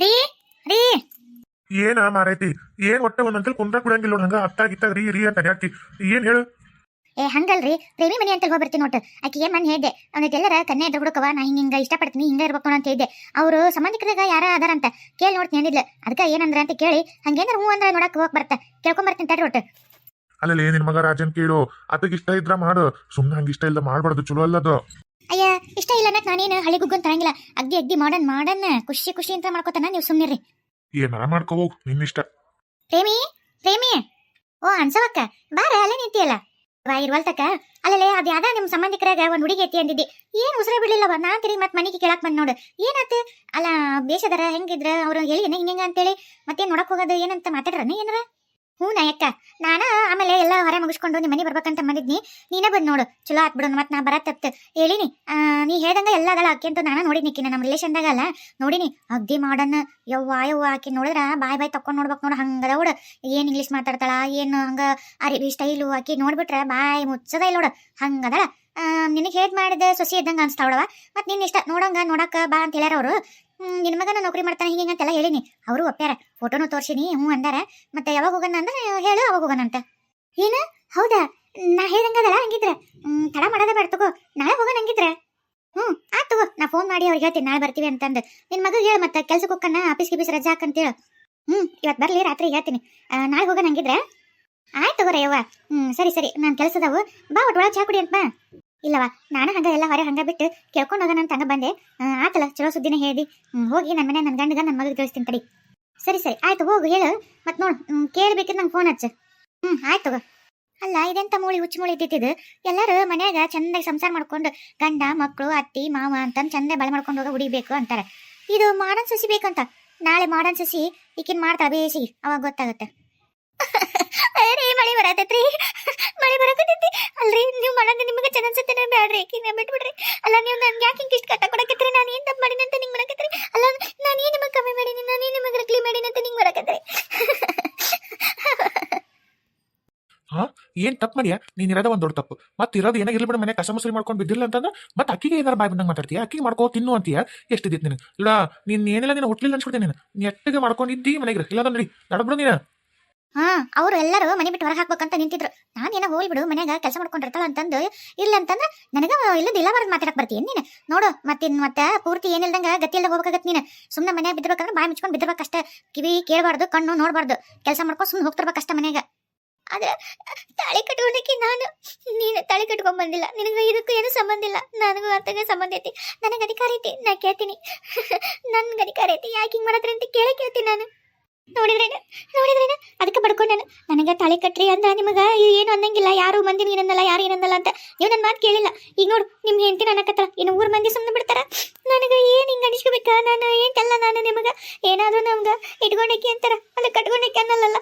ರೀ ರೀ ಏನ ಮಾರೈತಿ ಏನ್ ಒಟ್ಟ ಒಂದಂತಲ್ ಕುಂದ್ರ ಕುಡಂಗಿಲ್ಲ ನೋಡ್ ಹಂಗ ಅತ್ತಾಗಿತ್ತಾಗ ರೀ ರೀ ಅಂತ ಯಾಕಿ ಏನ್ ಹೇಳು. ಏ ಹಂಗಲ್ರಿ ಪ್ರೇಮಿ ಮನಿ ಅಂತ ಹೋಗ್ಬರ್ತೀನಿ ನೋಟ್ ಆಕಿ ಏನ್ ಮನ್ ಹೇಳ್ದೆ ಅವ್ನಿಗೆ ಎಲ್ಲರ ಕನ್ನೆ ಇದ್ರ ಹುಡುಕವ ನಾ ಹಿಂಗ ಇಷ್ಟಪಡ್ತೀನಿ ಹಿಂಗ ಇರ್ಬೇಕು ಅಂತ ಹೇಳಿದ್ದೆ. ಅವರು ಸಂಬಂಧಿಕರಾಗ ಯಾರ ಅದಾರಂತ ಕೇಳಿ ನೋಡ್ತೀನಿ ಅಂದಿದ್ಲ. ಅದಕ್ಕೆ ಏನಂದ್ರ ಅಂತ ಕೇಳಿ ಹಂಗೇನಾರ ಹೂ ಅಂದ್ರೆ ನೋಡಕ್ ಹೋಗ್ ಬರ್ತ ಕೇಳ್ಕೊಂಬರ್ತೀನಿ ತಡ್ರಿ ಒಟ್ಟು. ಅಲ್ಲಲ್ಲಿ ನಿನ್ ಮಗ ರಾಜನ್ ಕೇಳು ಅತಗ್ ಇಷ್ಟ ಇದ್ರ ಮಾಡು, ಸುಮ್ನೆ ಹಂಗ ಇಷ್ಟ ಇಲ್ಲ ಮಾಡ್ಬಾರ್ದು, ಚಲೋ ಅಲ್ಲದು. ಅಯ್ಯ ಇಷ್ಟ ಇಲ್ಲ ಅನ್ನಕ್ ನಾನೇನು ಹಳಿ ಗುಗ್ಗು ತರಂಗಿಲ್ಲ. ಅಗ್ದಿ ಮಾಡನ್ ಖುಷಿ ಖುಷಿ ಅಂತ ಮಾಡ್ಕೋತಾನ. ನೀವು ಸುಮ್ನಿರಿ. ಏನಾರ ಮಾಡ್ಕೋ ಹೋಗ್ ನಿನ್ ಇಷ್ಟ. ಪ್ರೇಮಿ ಪ್ರೇಮಿ ಓ ಅನ್ಸವಕ್ಕ ಬಾರ ಅಲ್ಲೇ ನಿಂತಿಯಲ್ಲ ಇರ್ವಲ್ತಕ್ಕ. ಅಲ್ಲೇ ಅದ್ ಯಾವ್ದ ನಿಮ್ ಸಂಬಂಧಿಕರಾಗ ಒಂದ್ ಹುಡುಗಿ ಐತಿ ಅಂದಿದ್ದಿ. ಏನ್ ಉಸಿರ ಬಿಡ್ಲಿಲ್ಲವ ನಾ ತಿರುಗಿ ಮತ್ ಮನಿಗೆ ಕೇಳಕ್ ಬಂದ್ ನೋಡು ಏನಾತ. ಅಲ್ಲ ಬೇಷದರ ಹೆಂಗಿದ್ರ ಅವ್ರು ಹೇಳಿ ಹಿಂಗ ಅಂತೇಳಿ ಮತ್ತೇನ್ ನೋಡಕ್ ಹೋಗೋದು ಏನಂತ ಮಾತಾಡ್ರನ ಏನಾರ. ಹ್ಞೂ ನಾಯಕ್ಕ ನಾನ ಆಮೇಲೆ ಎಲ್ಲ ಹೊರ ಮುಗಿಸ್ಕೊಂಡು ನಿಮ್ಮ ಮನೆ ಬರ್ಬೇಕಂತ ಮಾಡಿದ್ನಿ. ನೀನೇ ಬಂದ್ ನೋಡು ಚಲೋ ಆತ್ ಬಿಡು. ಮತ್ತೆ ನಾ ಬರತ್ತಪ್ತ ಹೇಳಿನಿ. ನೀ ಹೇಳ್ದಂಗ ಎಲ್ಲ ಅದಲ್ಲ ಆಕಿ ಅಂತ ನಾನು ನೋಡಿದ್ನಿಕ್ಕಿನ ನಮ್ಮ ರಿಲೇಷನ್ದಾಗ ಅಲ್ಲ ನೋಡಿನಿ. ಅಗ್ದಿ ಮಾಡನ್ನ ಯವ್ವ ಆಕಿ ನೋಡಿದ್ರ ಬಾಯ್ ತಕೊಂಡ್ ನೋಡ್ಬೇಕು ನೋಡು ಹಂಗದ ನೋಡು. ಏನ್ ಇಂಗ್ಲೀಷ್ ಮಾತಾಡ್ತಾಳ ಏನು ಹಂಗ ಅರಿ ಸ್ಟೈಲು ಆಕಿ ನೋಡ್ಬಿಟ್ರೆ ಬಾಯ್ ಮುಚ್ಚದ ಇಲ್ಲ ನೋಡು ಹಂಗದಳ. ನಿನಗೆ ಹೇಟ್ ಮಾಡಿದ ಸೊಸಿ ಇದ್ದಂಗ ಅನ್ಸ್ತಾವಳವ. ಮತ್ ನಿನ್ ಇಷ್ಟ ನೋಡಂಗ ನೋಡಕ ಬಾ ಅಂತ ಹೇಳ್ಯಾರ ಅವರು. ನಿನ್ನ ಮಗನ ನೌಕರಿ ಮಾಡ್ತಾನೆ ಹಿಂಗೆ ಅಂತೆಲ್ಲ ಹೇಳಿನಿ. ಅವರು ಒಪ್ಪ್ಯಾರ, ಫೋಟೋನು ತೋರ್ಸಿನಿ ಹ್ಞೂ ಅಂದಾರ. ಮತ್ತೆ ಯಾವಾಗ ಹೋಗೋಣ ಅಂದ್ರೆ ಹೇಳು ಅವಾಗ ಹೋಗೋಣಂತ. ಏನು ಹೌದಾ ನಾ ಹೇಳ್ದಂಗದಲ್ಲ ಹಂಗಿದ್ರೆ ತಡ ಮಾಡೋದೇ ಬೇಡ ತಗೋ ನಾಳೆ ಹೋಗೋಣ ಹಂಗಿದ್ರೆ. ಆಯ್ತು ತಗೋ ನಾ ಫೋನ್ ಮಾಡಿ ಅವ್ರಿಗೆ ಹೇಳ್ತೀನಿ ನಾಳೆ ಬರ್ತೀವಿ ಅಂತಂದು. ನಿನ್ನ ಮಗ ಹೇಳು ಮತ್ತೆ ಕೆಲ್ಸಕ್ಕೆ ಹೋಗ್ಕಣ್ಣ ಆಫೀಸ್ ಗಿಫೀಸ್ ರಜಾ ಹಾಕಂತೇಳು. ಇವತ್ತು ಬರ್ಲಿ ರಾತ್ರಿ ಹೇಳ್ತೀನಿ. ನಾಳೆ ಹೋಗೋಣ ಹಂಗಿದ್ರೆ. ಆಯ್ತು ತಗೋರ ಯವ್ವ. ಸರಿ ನಾನು ಕೆಲಸದವು ಬಾ ಒಟ್ಟು ಒಳಗೆ ಚಾ ಕುಡಿ ಅಂತ ಬಾ. ಇಲ್ಲವಾ ನಾನು ಹಂಗ ಎಲ್ಲ ಹೊರ ಹಂಗ ಬಿಟ್ಟು ಕೇಳ್ಕೊಂಡು ಹೋಗೋಣ ಅಂತ ಹಂಗ ಬಂದೆ. ಆತಲ್ಲ ಚಲೋ ಸುದ್ದಿನೇ ಹೇಳಿ ಹೋಗಿ ನನ್ನ ಮನೆ ನನ್ನ ಗಂಡಗ ನನ್ನ ಮಗ ತಿಳಿಸ್ತೀನಿ ತಡಿ. ಸರಿ ಆಯ್ತು ಹೋಗು ಹೇಳು. ಮತ್ತೆ ನೋಡು ಕೇಳ್ಬೇಕಿದ್ರೆ ನಂಗೆ ಫೋನ್ ಹಚ್ಚು. ಆಯ್ತು ತಗೋ. ಅಲ್ಲ ಇದೆಂತ ಮೂಳಿ ಹುಚ್ಚು ಮೂಳಿ ಇದ್ದಿದ್ದು. ಎಲ್ಲರೂ ಮನ್ಯಾಗ ಚಂದಾಗಿ ಸಂಸಾರ ಮಾಡ್ಕೊಂಡು ಗಂಡ ಮಕ್ಕಳು ಅತ್ತಿ ಮಾವ ಅಂತಂದು ಚಂದ ಬಳೆ ಮಾಡ್ಕೊಂಡು ಹೋಗೋ ಹುಡಿಬೇಕು ಅಂತಾರೆ. ಇದು ಮಾಡನ್ ಸಸಿ ಬೇಕಂತ. ನಾಳೆ ಮಾಡನ್ ಸಸಿ ಈಕಿನ್ ಮಾಡ್ತಾಳ ಬೇಸಿಗೆ ಅವಾಗ ಗೊತ್ತಾಗುತ್ತೆ. ರೀ ಮಳಿ ಬರತೈತ್ರಿ ಮಳಿ ಬರಕತ್ತೈತಿ. ಅಲ್ರಿ ನೀವು ಮಾಡೋದು ನಿಮಗೆ ಚೆನ್ನ ಅನ್ಸುತ್ತೇನೆ ಬ್ಯಾಡ್ರಿ ಈಕಿನ ಬಿಟ್ಬಿಡ್ರಿ. ಅಲ್ಲ ನೀವು ನನ್ಗೆ ಯಾಕೆ ಹಿಂಗೆ ಇಷ್ಟು ಕಟ್ಟ ಕೊಡಕತ್ರಿ. ನಾನು ಏನು ತಪ್ಪು ಮಾಡೀನಿ ಅಂತ ನಿಂಗೆ ಮಾಡಕತ್ರಿ. ಅಲ್ಲ ನಾನು ಏನು ನಿಮಗೆ ಕಮ್ಮಿ ಮಾಡೀನಿ ನಾನೇನು ನಿಮಗೆ ರಕ್ಲಿ ಮಾಡೀನಿ ಅಂತ ನಿಂಗೆ ಮಾಡಕತ್ರಿ. ಹಾ ಏನ್ ತಪ್ಪು ಮಾಡಿಯಾ ನೀನ್ ಇರೋದ ಒಂದ್ ದೊಡ್ಡ ತಪ್ಪು. ಮತ್ತೆ ಇರೋದು ಏನಾಗ ಇರ್ಲಿ ಬಿಡ ಮನೆ ಕಸ ಮುಸರಿ ಮಾಡ್ಕೊಂಡು ಬಿದ್ದಿಲ್ಲ ಅಂತಂದ್ರೆ ಮತ್ತೆ ಅಕ್ಕಿಗೆ ಏನಾರ ಬಾಯ್ ಬಂದಂಗೆ ಮಾತಾಡ್ತೀಯ. ಅಕ್ಕಿಗೆ ಮಾಡ್ಕೋ ತಿನ್ನು ಅಂತೀಯ. ಎಷ್ಟಿದ್ದಿತ್ತು ನಿನಗೆ ಇಲ್ಲ ನೀನ್ ಏನಿಲ್ಲ ನೀನು ಹುಟ್ಲಿಲ್ಲ ಅನ್ಸ್ಬಿಡ್ತೇನೆ. ನೀನು ನೆಟ್ಟಿಗೆ ಮಾಡ್ಕೊಂಡಿದ್ದಿ ಮನೆಗೆ ಇಲ್ಲ ನಡಿ ನಡಬಿಡು ನೀನು. ಅವ್ರು ಎಲ್ಲರೂ ಮನೆ ಬಿಟ್ಟು ಹೊರಗೆ ಹಾಕ್ಬೇಕಂತ ನಿಂತಿದ್ರು. ನಾನೇನೋ ಹೋಲ್ ಬಿಡು ಮನ್ಯಾಗ ಕೆಲಸ ಮಾಡ್ಕೊಂಡಿರ್ತಾಳ ಅಂತಂದು ಇಲ್ಲ ಅಂತಂದ್ರೆ ನನಗ ಇಲ್ಲದ ಇಲ್ಲ ಬರೋದು ಮಾತಾಡಕ್ ಬರ್ತೀನಿ ನೀನು ನೋಡು. ಮತ್ತೆ ಪೂರ್ತಿ ಏನಿಲ್ದಂಗ ಗತಿಯಲ್ಲ ಹೋಗ್ಬೇಕಾಗತ್ತೆ ನೀನು. ಸುಮ್ಮನೆ ಮನ್ಯಾಗ ಬಿದ್ದಿರ್ಬೇಕಂದ್ರೆ ಬಾಯಿ ಮುಚ್ಕೊಂಡು ಬಿದ್ದಿರ್ಬೇಕಷ್ಟ. ಕಿವಿ ಕೇಳಬಾರ್ದು ಕಣ್ಣು ನೋಡಬಾರ್ದು. ಕೆಲಸ ಮಾಡ್ಕೊಂಡು ಸುಮ್ಮನೆ ಹೋಗ್ತಿರ್ಬೇಕಷ್ಟ ಮನ್ಯಾಗ. ಆದ್ರೆ ತಾಳಿ ಕಟ್ಕೊಂಡಕ್ಕೆ ನೀನು ತಾಳಿ ಕಟ್ಕೊಂಡ್ ಬಂದಿಲ್ಲ. ನಿನಗೆ ಇದಕ್ಕೂ ಏನು ಸಂಬಂಧ ಇಲ್ಲ. ನನಗೂ ಅರ್ಥಗೆ ಸಂಬಂಧ ಐತಿ. ನನಗೆ ಅಧಿಕಾರ ಐತಿ ನಾ ಕೇಳ್ತೀನಿ. ನನ್ಗೆ ಅಧಿಕಾರ ಐತಿ ಯಾಕೆ ಹಿಂಗೆ ಮಾಡತ್ರಿ ಅಂತ ಕೇಳ್ತೀನಿ ನಾನು. ನೋಡಿದ್ರೇನ ಅದಕ್ಕೆ ಬಡ್ಕೊಂಡು ನನಗೆ ತಾಳಿ ಕಟ್ರಿ ಅಂದ ನಿಮಗೆ ಏನು ಅನ್ನಂಗಿಲ್ಲ. ಯಾರು ಮಂದಿ ಏನನ್ನಲ್ಲ ಯಾರು ಏನನ್ನಲ್ಲ ಅಂತ ನೀವು ನನ್ನ ಮಾತು ಕೇಳಿಲ್ಲ. ಈಗ ನೋಡು ನಿಮ್ಗೆ ಹೆಂಡ್ತಿ ಅನ್ನಕತ್ತಾರ ಇನ್ನು ಊರ್ ಮಂದಿ ಸುಮ್ಮನೆ ಬಿಡ್ತಾರ. ನನಗೆ ಏನು ಹಿಂಗೆ ಅನಿಸ್ಕೋಬೇಕಾ ನಾನು ಏಂತಲ್ಲ. ನಾನು ನಿಮಗೆ ಏನಾದರೂ ನಮ್ಗೆ ಇಟ್ಕೊಂಡಕ್ಕೆ ಅಂತಾರ ಅದು ಕಟ್ಕೊಂಡಕ್ಕೆ ಅನ್ನಲ್ಲ.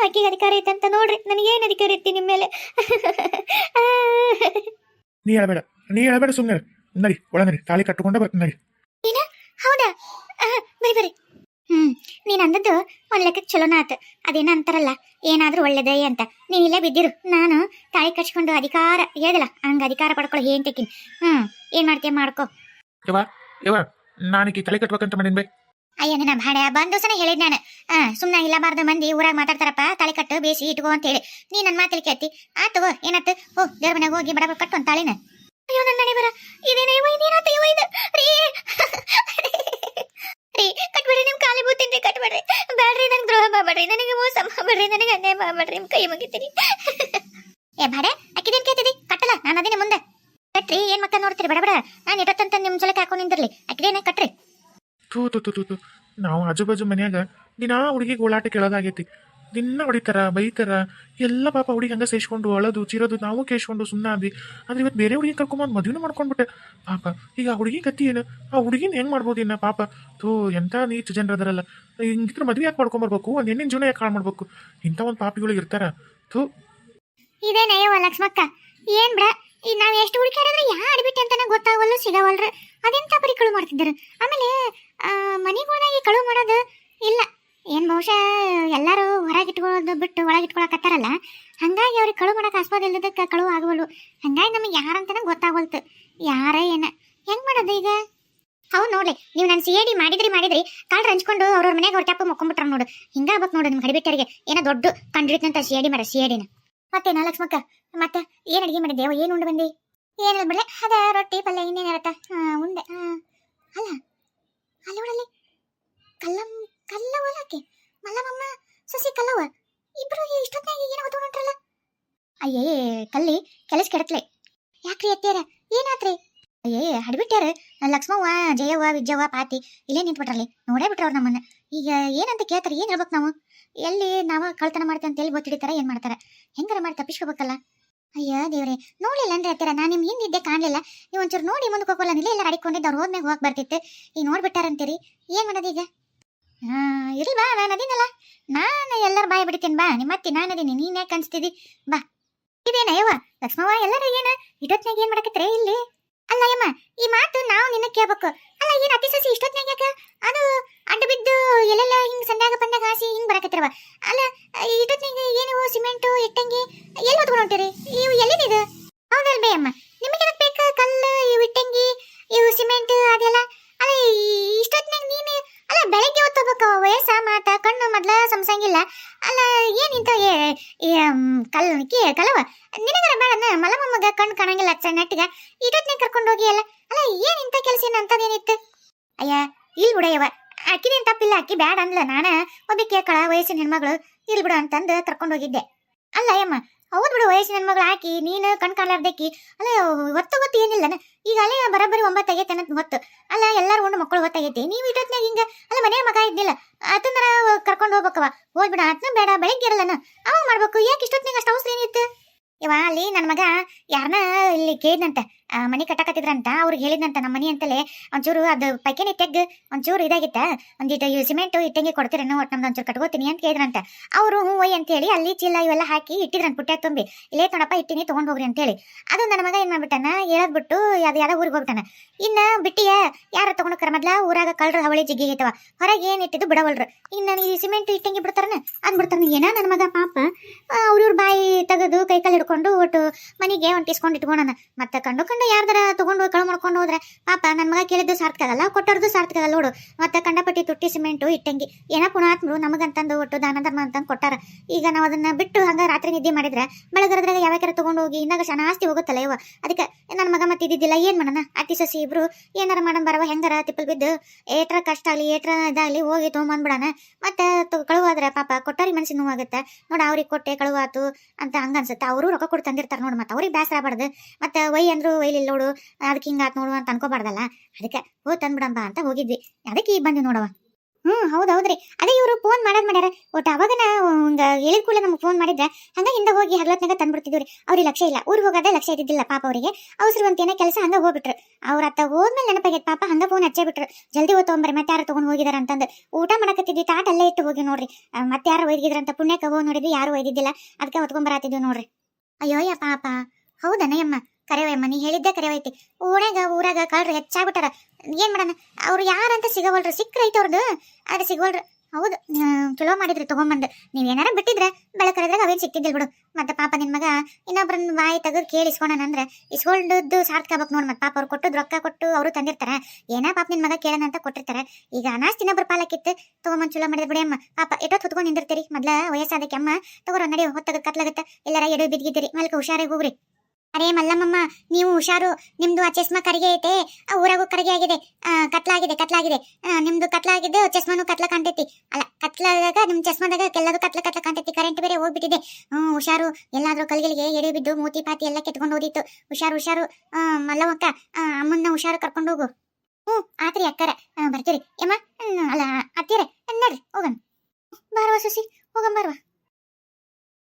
ಆಕೆಗೆ ಅಧಿಕಾರ ಐತೆ ಅಂತ ನೋಡ್ರಿ. ನನಗೇನು ಅಧಿಕಾರ ಐತಿ ನಿಮ್ಮ ಮೇಲೆ. ನೀ ಹೇಳ್ಬೇಡ ಸುಮ್ಮನೆ ನಡಿ ಒಳ ನಡಿ ತಾಳಿ ಕಟ್ಟುಕೊಂಡ ಬರ್ತೀನಿ ನಡಿ. ಏನ ಹೌದಾ ಬರಿ ನೀನ್ ಅಂದದ್ದು ಒಂದ್ ಲೆಕ್ಕಕ್ಕೆ ಚಲೋನ ಆತ. ಅದೇನ ಅಂತಾರಲ್ಲ ಏನಾದ್ರೂ ಒಳ್ಳೇದೇ ಅಂತ. ನೀನ್ ಇಲ್ಲೇ ಬಿದ್ದಿರು ನಾನು ತಾಳಿ ಕಚ್ಕೊಂಡು ಅಧಿಕಾರ ಹೇಳಿಲ್ಲ ಹಂಗ ಅಧಿಕಾರ ಪಡ್ಕೊಳ್ಳೋ ಏಂತಕಿನ್. ಏನ್ ಮಾಡ್ತೀಯ ಮಾಡ್ಕೋ. ನಾನೀಗ ತಲೆ ಕಟ್ಬೇಕಂತ ಮಾಡೀನಿ ಬೈ. ಅಯ್ಯ ನಿನ್ನ ಭಾಡ್ಯ ಬಂದ ದಿವಸನೇ ಹೇಳಿದ್ ನಾನು. ಸುಮ್ಮನೆ ಇಲ್ಲಬಾರ್ದು ಮಂದಿ ಊರಾಗ ಮಾತಾಡ್ತಾರಪ್ಪ ತಾಳಿ ಕಟ್ಟು ಬೇಸಿ ಇಟ್ಕೋ ಅಂತ ಹೇಳಿ. ನೀ ನನ್ನ ಮಾತಲ್ಲಿ ಕೇಳ್ತಿ ಆತು ಏನಾತು ದೇವ್ರ ಮನೆಗೆ ಹೋಗಿ ಬಡ ಕಟ್ಟು ಒಂದು ತಾಳಿನ. ಅಯ್ಯೋ ನನ್ನ ಮನೆ ಬರ ಇದೇನೇ ಇದೇನಾತ ಇವ ಇದು ರೀ ಕಟ್ಬಿಡ್ರಿ. ನಿಮ್ ಕಾಲಿ ಬೂತೀನಿ ಕಟ್ಬಿಡ್ರಿ. ಬ್ಯಾಡ್ರಿ ನನ್ಗೆ ದ್ರೋಹ ಮಾಡ್ಬೇಡ್ರಿ. ನನಗೆ ಮೋಸ ಮಾಡ್ಬೇಡ್ರಿ. ನನಗೆ ಅನ್ಯಾಯ ಮಾಡ್ಬೇಡ್ರಿ. ನಿಮ್ ಕೈ ಮುಗಿತೀನಿ. ಏ ಭಾಡೆ ಅಕ್ಕಿದೇನ್ ಕೇಳ್ತಿದಿ ಕಟ್ಟಲ್ಲ ನಾನು ಅದೇನೆ ಮುಂದೆ ಕಟ್ರಿ. ಏನ್ ಮಕ್ಕ ನೋಡ್ತೀರಿ ಬಡ ನಾನು ಇರತ್ತಂತ ನಿಮ್ ಜೊಲಕ್ಕೆ ಹಾಕೊಂಡು ನಿಂದಿರ್ಲಿ. ಅಕ್ಕಿದೇನೆ ಕಟ್ರಿ. ತೂ ನಾವು ಆಜು ಬಾಜು ಮನ್ಯಾಗ ದಿನಾ ಹುಡುಗಿಗೆ ಓಲಾಟ ಕೇಳೋದಾಗೈತಿ. ದಿನ ಹೊಡಿತಾರ ಬೈತಾರ ಎಲ್ಲ. ಪಾಪ ಹುಡುಗಿ ಹಂಗ ಸೇಸ್ಕೊಂಡು ಅಳೋದು ಚಿರೋದು ನಾವು ಕೇಸ್ಕೊಂಡು ಸುಮ್ಮನೆ ಆದ್ವಿ. ಆದ್ರೆ ಇವತ್ತು ಬೇರೆ ಹುಡುಗಿ ಕರ್ಕೊಂಬಂದು ಮದುವೆನೂ ಮಾಡ್ಕೊಂಡ್ಬಿಟ್ಟೆ ಪಾಪ. ಈಗ ಆ ಹುಡುಗಿ ಗತಿ ಏನು? ಆ ಹುಡುಗಿನ ಹೆಂಗ್ ಮಾಡ್ಬೋದು ಇನ್ನ ಪಾಪ. ಎಂತ ನೀಚ ಜನರು ಅದರಲ್ಲ. ಹಿಂಗಿದ್ರೆ ಮದುವೆ ಯಾಕೆ ಮಾಡ್ಕೊಂಬರ್ಬೇಕು? ಒಂದು ಹೆಣ್ಣಿನ ಜೀವನ ಯಾಕೆ ಹಾಳು ಮಾಡ್ಬೇಕು? ಇಂಥ ಒಂದು ಪಾಪಿಗಳಿಗೆ ಇರ್ತಾರ. ಇದೇನಯ್ಯವ ಲಕ್ಷ್ಮಕ್ಕ ಏನ್ ಬಿಡ. ಈಗ ನಾವ್ ಎಷ್ಟು ಹುಡುಕಾಡಿದ್ರೆ ಯಾ ಅಡ್ಬಿಟ್ಟೆ ಅಂತಾನೆ ಗೊತ್ತಾಗವಲ್ಲ ಸಿಗವಲ್ರ. ಅದೆಂತ ಬರೀ ಕಳು ಮಾಡ್ತಿದ್ರು. ಆಮೇಲೆ ಮನಿಗೋಳಾಗಿ ಕಳು ಮಾಡೋದು ಇಲ್ಲ ಏನ್ ಬಹುಶಃ ಎಲ್ಲಾರು ಹೊರಗಿಟ್ಕೊಳ್ಳೋದು ಬಿಟ್ಟು ಒಳಗಿಟ್ಕೊಳಕತ್ತಾರಲ್ಲ ಹಂಗಾಗಿ ಅವ್ರಿಗೆ ಕಳು ಮಾಡಕ್ ಆಸ್ಪದ ಇಲ್ಲದಕ್ಕೆ ಕಳು ಆಗವಲ್ಲು. ಹಂಗಾಗಿ ನಮಗೆ ಯಾರಂತಾನೆ ಗೊತ್ತಾಗವಲ್ತು ಯಾರ ಏನ ಹೆಂಗ್ ಮಾಡೋದು ಈಗ. ಹೌದು ನೋಡ್ಲಿ, ನೀವು ನನ್ನ ಸಿಐಡಿ ಮಾಡಿದ್ರಿ ಕಾಳ್ರ ಹಂಚ್ಕೊಂಡು ಅವ್ರವ್ರ ಮನೆಗೆ ಅವ್ರ ಟ್ಯಾಪ ಮಕ್ಕೊಂಡ್ಬಿಟ್ರ ನೋಡು. ಹಿಂಗಾಗ್ಬೇಕು ನೋಡು ನಿಮ್ಮ ಗಡಿಬಿಟ್ಟರಿಗೆ. ಏನೋ ದೊಡ್ಡ ಕಂಡಿಡ್ತಂತ ಸಿಐಡಿ ಮಾಡ ಸಿಐಡಿನ. ಮತ್ತೇನ ಲಕ್ಷ್ಮಕ್ಕ, ಮತ್ತೆ ಏನ್ ಅಡಿಗೆ ಮಾಡಿದ್ದೇವ, ಏನ್ ಉಂಡು ಬಂದಿ? ಏನಿಲ್ಲ ಬಿಡ್ಲೆ, ಅದ ರೊಟ್ಟಿ ಪಲ್ಯ ಇನ್ನೇನಿರತ್ತ ಉಂಡೆ. ಅಲ್ಲ ಅಲ್ಲೋಡಲ್ಲಿ ಕಲ್ಲವಲಕ್ಕೆ ಮಲ್ಲಮ್ಮ ಸಸಿ ಕಲ್ಲವ ಇಬ್ರು ಇಷ್ಟೊತ್ತಿನಾಗ ಏನೋ ಹೊತ್ಕೊಂಡ್ರಲ್ಲ. ಅಯ್ಯೇ ಕಲ್ಲಿ ಕೆಲಸ ಕೆಡತ್ಲೆ. ಯಾಕ್ರಿ ಅತ್ಯಾರ ಏನಾತ್ರಿ? ಅಯ್ಯೇ ಹಡ್ಬಿಟ್ಟಾರ ಲಕ್ಷ್ಮವ್ವ ಜಯವ್ವ ವಿಜ್ಜವ್ವ ಪಾತಿ ಇಲ್ಲೇ ನಿಂತ್ಬಿಟ್ರಲ್ಲಿ. ನೋಡೇ ಬಿಟ್ರ ಅವ್ರು ನಮ್ಮನ್ನ. ಈಗ ಏನಂತ ಕೇಳ್ತಾರೆ, ಏನ್ ಹೇಳ್ಬೇಕು ನಾವು? ಎಲ್ಲಿ ನಾವ ಕಳ್ತನ ಮಾಡ್ತೇವೆ ಅಂತ ಎಲ್ಲಿ ಗೊತ್ತಿಡಿತಾರ, ಏನ್ ಮಾಡ್ತಾರ? ಹೆಂಗಾರ ಮಾಡಿ ತಪ್ಪಿಸ್ಕೋಬೇಕಲ್ಲ. ಅಯ್ಯ ದೇವ್ರೆ, ನೋಡ್ಲಿಲ್ಲ ಅಂದ್ರೆ ಹತ್ತಿರ ನಾನು ನಿಮ್ ಹಿಂದಿದ್ದೆ ಕಾಣ್ಲಿಲ್ಲ. ನೀವು ಒಂಚೂರು ನೋಡಿ ಮುಂದಕ್ಕೆ ಹೋಗೋಲ್ಲ, ಎಲ್ಲ ಅಡಿಕೊಂಡಿದ್ದು ಅವ್ರು ಹೋದ್ಮೇಲೆ ಹೋಗಕ್ ಬರ್ತಿತ್ತು. ಈಗ ನೋಡ್ಬಿಟ್ಟಾರಂತೀರಿ, ಏನ್ ಮಾಡೋದೀಗ? ಇರ್ಲಿ ಬಾ, ನಾನು ಅದಿನಲ್ಲ, ನಾನು ಎಲ್ಲರ ಬಾಯಿ ಬಿಡ್ತೇನೆ ಬಾ. ನಿಮ್ಮತ್ತಿ ನಾನು ಅದೀನಿ, ನೀನ್ ಯಾಕೆ ಅನ್ಸ್ತಿದಿ ಬಾ. ಇದೇನ ಯವ್ವ ಲಕ್ಷ್ಮವ್ವ, ಎಲ್ಲರೂ ಏನ ಇಷ್ಟೊತ್ನಾಗ ಏನ್ ಮಾಡಕತ್ರೆ ಇಲ್ಲಿ? ಅಲ್ಲ ಯಮ್ಮ, ಈ ಮಾತು ನಾವು ನಿನ್ನ ಕೇಳ್ಬೇಕು. ಅಲ್ಲ ಏನ್ ಅತಿ ಸಸಿ ಇಷ್ಟೊತ್ನಾಗ ಯಾಕ ಅದು ಅಡ್ಡ ಬಿದ್ದು ಎಲ್ಲೆಲ್ಲ ಹಿಂಗ್ ಸಂದಾಗ ಪಂದಾಗ ಹಾಸಿ ಹಿಂಗ್ ಬರಕತ್ತಿರವ? ಅಲ್ಲ ಇಷ್ಟೊತ್ನಾಗ ಏನು ಸಿಮೆಂಟು ಇಟ್ಟಂಗಿ ಎಲ್ಲಿ ಹೊತ್ಕೊಂಡು ಹೊಂಟಿರಿ? ಇವು ಎಲ್ಲಿದೆ? ಹೌದಲ್ ಬೇ ಅಮ್ಮ, ನಿಮಗೆ ಬೇಕು ಕಲ್ಲು, ಇವು ಇಟ್ಟಂಗಿ, ಇವು ಸಿಮೆಂಟ್ ಅದೆಲ್ಲ. ಅಲ್ಲ ಇಷ್ಟೊತ್ನಾಗ ನೀನು ಅಲ್ಲ ಬೆಳಗ್ಗೆ ಹೊತ್ತೋಗ್ಬೇಕು. ವಯಸ್ಸ ಮಾತ ಕಣ್ಣು ಮೊದ್ಲ ಸಂಸಂಗಿಲ್ಲ. ಅಲ್ಲ ಏನಿಂತ ಕಲವ ನಿನಗರ ಬೇಡ, ಮಲಮಮ್ಮಗ ಕಣ್ಣು ಕಾಣಂಗಿಲ್ಲ ನೆಟ್ಟಿಗ ಇಟೊತ್ನಾಗ ಕರ್ಕೊಂಡು ಹೋಗಿ. ಅಲ್ಲ ಅಲ್ಲ ಏನಿಂತ ಕೆಲಸ ಅಂತದೇನಿತ್ತು? ಅಯ್ಯ ಇಲ್ಲಿ ಬಿಡಯ್ಯವ, ಅಕ್ಕಿದೇನು ತಪ್ಪಿಲ್ಲ, ಅಕ್ಕಿ ಬ್ಯಾಡ ಅಂದ್ಲ. ನಾನ ಒಬ್ಬ ಕೇಕಳ ವಯಸ್ಸಿನ ಹೆಣ್ಮಗಳು ಇಲ್ಲಿ ಬಿಡು ಅಂತಂದು ಕರ್ಕೊಂಡು ಹೋಗಿದ್ದೆ. ಅಲ್ಲ ಅಯ್ಯಮ್ಮ, ಹೌದು ಬಿಡು, ವಯಸ್ಸಿನ ಹೆಣ್ಮಗಳು ಹಾಕಿ ನೀನು ಕಣ್ ಕಾಣಲಾರ್ದಕ್ಕಿ. ಅಲ್ಲ ಹೊತ್ತು ಏನಿಲ್ಲನ, ಈಗ ಅಲ್ಲೇ ಬರೋಬ್ಬರಿ 9 ಆಗೈತೆ ಅನ್ನೋದು ಹೊತ್ತು. ಅಲ್ಲ ಎಲ್ಲರೂ ಉಂಡು ಮಕ್ಕಳು ಹೊತ್ತಾಗೈತಿ, ನೀವು ಇಟೊತ್ನಾಗ ಹಿಂಗ ಅಲ್ಲ ಮನೆ ಮಗ ಇದ್ದಿಲ್ಲ ಅತಂದ್ರ ಕರ್ಕೊಂಡು ಹೋಗ್ಬೇಕವ. ಹೋಗ್ಬಿಡ ಅತ್ನ ಬೇಡ, ಬೆಳಿಗ್ಗೆ ಇರಲ್ಲನ ಅವಾಗ ಮಾಡ್ಬೇಕು. ಯಾಕೆ ಇಷ್ಟೊತ್ನಾಗ ಅಷ್ಟು ಅವಸರ ಏನಿತ್ತು? ಇವ ಅಲ್ಲಿ ನನ್ನ ಮಗ ಯಾರನ್ನ ಇಲ್ಲಿ ಕೇಳಿದ್ನಂತ, ಮನೆ ಕಟ್ಟಕತ್ತಿದ್ರಂತ. ಅವ್ರಿಗೆ ಹೇಳಿದ್ನಂತ ನಮ್ಮ ಮನೆ ಅಂತಲೇ ಒಂಚೂರು ಅದು ಪೈಕೇನಿ ತೆಗ್ ಒಂಚೂರು ಇದಾಗಿತ್ತ, ಒಂದಿಟ್ಟು ಸಿಮೆಂಟು ಇಟ್ಟಂಗಿ ಕೊಡ್ತೀರೇನೋ, ಒಟ್ಟು ನಮ್ದು ಒಂಚೂರು ಕಟ್ಕೋತೀನಿ ಅಂತ ಕೇಳಿದ್ರಂತ. ಅವರು ಹ್ಞೂ ಒಯ್ ಅಂತೇಳಿ ಅಲ್ಲಿ ಚೀಲ ಇವೆಲ್ಲ ಹಾಕಿ ಇಟ್ಟಿದ್ರಂತ, ಪುಟ್ಟ್ಯಾಗ ತುಂಬಿ. ಇಲ್ಲೇ ತೊಡಪ್ಪ ಇಟ್ಟಿನಿ ತೊಗೊಂಡು ಹೋಗ್ರಿ ಅಂತೇಳಿ. ಅದು ನನ್ನ ಮಗ ಏನು ಮಾಡ್ಬಿಟ್ಟಾನ, ಹೇಳದ್ಬಿಟ್ಟು ಅದು ಯಾವ್ದೋ ಊರಿಗೆ ಹೋಗ್ತಾನ. ಇನ್ನು ಬಿಟ್ಟಿಯ ಯಾರು ತೊಗೊಂಡೋಕ್ಕಾರ? ಮೊದ್ಲ ಊರಾಗ ಕಳ್ರ ಹವಳಿ ಜಿಗ್ಗಿ ಐತವ, ಹೊರಗೆ ಏನು ಇಟ್ಟಿದ್ದು ಬಿಡವಲ್ರು. ಈಗ ನನಗೆ ಈ ಸಿಮೆಂಟ್ ಇಟ್ಟಂಗಿ ಬಿಡ್ತಾರನ ಅಂದ್ಬಿಡ್ತಾರ. ಏನ ನನ್ನ ಮಗ ಪಾಪ ಅವ್ರವ್ರ ಬಾಯಿ ತೆಗೆದು ಕೈಕಾಲು ಹಿಡ್ಕೊಂಡು ಒಟ್ಟು ಮನೆಗೆ ಒಂಟಿಸ್ಕೊಂಡು ಇಟ್ಕೊಂಡನ. ಮತ್ತೆ ಕಂಡು ಯಾರ್ದಾರ ತಗೊಂಡು ಕಳು ಮಾಡ್ಕೊಂಡು ಹೋದ್ರೆ ಪಾಪ ನನ್ನ ಮಗ ಕೇಳಿದ್ದು ಸಾರ್ಥಕ ಆಗಲ್ಲ, ಕೊಟ್ಟರದು ಸಾರ್ಥಕ ಆಗಲ್ಲ ನೋಡು. ಮತ್ತೆ ಕಂಡಪಟ್ಟಿ ತುಟ್ಟಿ ಸಿಮೆಂಟು ಇಟ್ಟಂಗಿ ಏನ ಪುಣಾತ್ಮರು ನಮಗಂತಂದು ಒಟ್ಟು ದಾನ ಧರ್ಮ ಅಂತಂದು ಕೊಟ್ಟಾರ. ಈಗ ನಾವು ಅದನ್ನ ಬಿಟ್ಟು ಹಂಗ ರಾತ್ರಿ ನಿದ್ದೆ ಮಾಡಿದ್ರೆ ಬೆಳಗರದ್ರಾಗ ಯಾವ್ಯಾರ ತಗೊಂಡು ಹೋಗಿ ಇನ್ನಾಗ ಶನ ಆಸ್ತಿ ಹೋಗುತ್ತಲ್ಲ ಇವ. ಅದಕ್ಕೆ ನನ್ನ ಮಗ ಮತ್ತೆ ಇದ್ದಿದ್ದಿಲ್ಲ, ಏನ್ ಮಾಡೋಣ? ಅತಿ ಸಸಿ ಇಬ್ರು ಏನಾರ ಮಾಡನ್ ಬರವ, ಹೆಂಗಾರ ತಿಪ್ಪಲ್ ಬಿದ್ದು ಏಟ್ರ ಕಷ್ಟ ಆಗಲಿ ಏಟ್ರ ಇದಾಗಲಿ ಹೋಗಿ ತೊಗೊಂಬಂದ್ಬಿಡಣ. ಮತ್ತೆ ಕಳುವಾದ್ರೆ ಪಾಪ ಕೊಟ್ಟಾರಿ ಮನ್ಸಿನ ನೋವಾಗುತ್ತೆ ನೋಡ. ಅವ್ರಿಗೆ ಕೊಟ್ಟೆ ಕಳುವಾತು ಅಂತ ಹಂಗ ಅನ್ಸುತ್ತೆ. ಅವರು ರೊಕ್ಕ ಕೊಟ್ಟು ತಂದಿರ್ತಾರೆ ನೋಡು, ಮತ್ತೆ ಅವ್ರಿಗೆ ಬೇಸರ ಆಗ್ಬಾರ್ದು. ಮತ್ತೆ ಒಯ್ ಅಂದ್ರು ಒಯ್ಲಿಲ್ಲ ನೋಡು, ಅದಕ್ಕೆ ಹಿಂಗಾತ್ ನೋಡು ಅಂತ ಅನ್ಕೋಬಾರ್ದಲ್ಲ. ಅದಕ್ಕೆ ಹೋಗಿ ತಂದ್ಬಿಡಂಬ ಅಂತ ಹೋಗಿದ್ವಿ. ಅದಕ್ಕೆ ಈಗ ಬಂದು ನೋಡವ. ಹೌದೌದ್ರಿ, ಅದೇ ಇವರು ಫೋನ್ ಮಾಡ್ಯಾರ ಒಟ್ಟು. ಅವಾಗ ಹೇಳಿದ ಕೂಡ ನಮ್ಗೆ ಫೋನ್ ಮಾಡಿದ್ರೆ ಹಂಗ ಹಿಂದೆ ಹೋಗಿ ಹಗ್ಲತ್ನಾಗ ತಂದ್ಬಿಡ್ತಿದ್ವಿ. ಅವ್ರಿಗೆ ಲಕ್ಷ್ಯ ಇಲ್ಲ, ಊರಿಗೆ ಹೋಗೋದೇ ಲಕ್ಷ್ಯ ಇದ್ದಿದ್ದಿಲ್ಲ ಪಾಪ. ಅವರಿಗೆ ಅವಸರವಂತೇನ ಕೆಲಸ ಹಂಗ ಹೋಗ್ಬಿಟ್ರು. ಅವ್ರ ಅತ್ತ ಹೋದ್ಮೇಲೆ ನೆನಪಾಗೈತೆ ಪಾಪ, ಹಂಗ ಫೋನ್ ಹಚ್ಚೇ ಬಿಟ್ರು. ಜಲ್ದಿ ಹೋಗ್ತೊಂಬರಿ ಮತ್ತೆ ಯಾರು ತಗೊಂಡು ಹೋಗಿದಾರ ಅಂತಂದು. ಊಟ ಮಾಡಕತ್ತಿದ್ವಿ, ತಾಟ್ ಅಲ್ಲೇ ಇಟ್ಟು ಹೋಗಿ ನೋಡ್ರಿ. ಮತ್ತೆ ಯಾರು ಒಯ್ದಿದ್ರಂತ ಪುಣ್ಯಕ್ಕೆ ಹೋಗಿ ನೋಡಿದ್ವಿ, ಯಾರು ಒಯ್ದಿದ್ದಿಲ್ಲ. ಅದಕ್ಕೆ ಹೊತ್ಕೊಂಬರತ್ತಿದ್ವಿ ನೋಡ್ರಿ. ಅಯ್ಯೋಯ್ಯ ಪಾಪ. ಹೌದನಯ್ಯಮ್ಮ, ಕರೆವಯ್ಯಮ್ಮ, ನೀ ಹೇಳಿದ್ದೆ ಕರೆವೈತಿ. ಊರಾಗ ಕಳ್ರು ಹೆಚ್ಚಾಗ್ಬಿಟ್ಟಾರ. ಏನ್ ಮಾಡೋಣ, ಅವ್ರು ಯಾರಂತ ಸಿಗವಲ್ರು. ಸಿಕ್ಕ್ರೈತೆ ಅವ್ರದ್ದು, ಆದ್ರೆ ಸಿಗವಲ್ರು. ಹೌದು, ಚಲೋ ಮಾಡಿದ್ರಿ ತಗೊಂಬಂದು. ನೀವೇನಾರ ಬಿಟ್ಟಿದ್ರೆ ಬೆಳಕರದ್ರಾಗ ಅವೇನು ಸಿಕ್ತಿದ್ದಿಲ್ ಬಿಡು. ಮತ್ತೆ ಪಾಪ ನಿನ್ ಮಗ ಇನ್ನೊಬ್ರನ್ನ ಬಾಯಿ ತೆಗೆದು ಕೇಳಿಸ್ಕೊಂಡಂದ್ರೆ ಇಸ್ಕೊಂಡದ್ದು ಸಾರ್ಥಕ ಆಗ್ಬೇಕು ನೋಡ್. ಮತ್ತೆ ಪಾಪ ಅವ್ರು ಕೊಟ್ಟದ್ದು ರೊಕ್ಕ ಕೊಟ್ಟು ಅವರು ತಂದಿರ್ತಾರ. ಏನಾ ಪಾಪ ನಿನ್ ಮಗ ಕೇಳೋಣ ಅಂತ ಕೊಟ್ಟಿರ್ತಾರೆ. ಈಗ ಅನಾಸ್ತಿ ಇನ್ನೊಬ್ರು ಪಾಲಕ್ಕಿತ್ತು ತಗೊಂಬಂದ್ ಚಲೋ ಮಾಡಿದ್ರೆ ಬಿಡಿ ಅಮ್ಮ. ಪಾಪ ಎಷ್ಟೊತ್ತು ಹೊತ್ಕೊಂಡು ನಿಂದಿರ್ತೀರಿ, ಮೊದ್ಲ ವಯಸ್ಸಾದಕ್ಕೆ ಅಮ್ಮ ತಗೋರ ನಡಿ, ಹೊತ್ತದ ಕತ್ಲಾಗತ್ತ, ಎಲ್ಲಾರ ಎಡು ಬಿದ್ದಿದ್ದೀರಿ, ಮೇಲ್ಕ ಹುಷಾರಾಗಿ ಹೋಗ್ರಿ. ಅರೇ ಮಲ್ಲಮ್ಮಮ್ಮ, ನೀವು ಹುಷಾರು. ನಿಮ್ದು ಆ ಚಸ್ಮಾ ಕರಿಗೆ ಐತೆ, ಆ ಊರಾಗೂ ಕರಿಗೆ ಆಗಿದೆ. ಕತ್ಲಾಗಿದೆ. ನಿಮ್ದು ಕತ್ಲಾಗಿದ್ದು ಚಸ್ಮಾನು ಕತ್ಲ ಕಾಣ್ತೈತಿ. ಅಲ್ಲ, ಕತ್ಲಾದಾಗ ನಿಮ್ ಚಸ್ಮಾದಾಗ ಎಲ್ಲದು ಕತ್ಲ ಕಾಣ್ತೈತಿ. ಕರೆಂಟ್ ಬೇರೆ ಹೋಗ್ಬಿಟ್ಟಿದೆ. ಹುಷಾರು. ಎಲ್ಲಾದ್ರೂ ಕಲ್ಗಳಿಗೆ ಎಡೆ ಬಿದ್ದು ಮೂತಿ ಪಾತಿ ಎಲ್ಲ ಕೆತ್ಕೊಂಡು ಹೋದಿತ್ತು. ಹುಷಾರು. ಮಲ್ಲವಕ್ಕ, ಅಮ್ಮನ್ನ ಹುಷಾರು ಕರ್ಕೊಂಡು ಹೋಗು. ಆತ್ರಿ ಅಕ್ಕರ, ಬರ್ತೀರಿ ಯಮ್ಮ. ಅಲ್ಲ ಅತ್ತೀರ, ನಡ್ರಿ ಹೋಗನ್. ಬಾರವ ಸುಸಿ, ಹೋಗಂ ಬಾರವ.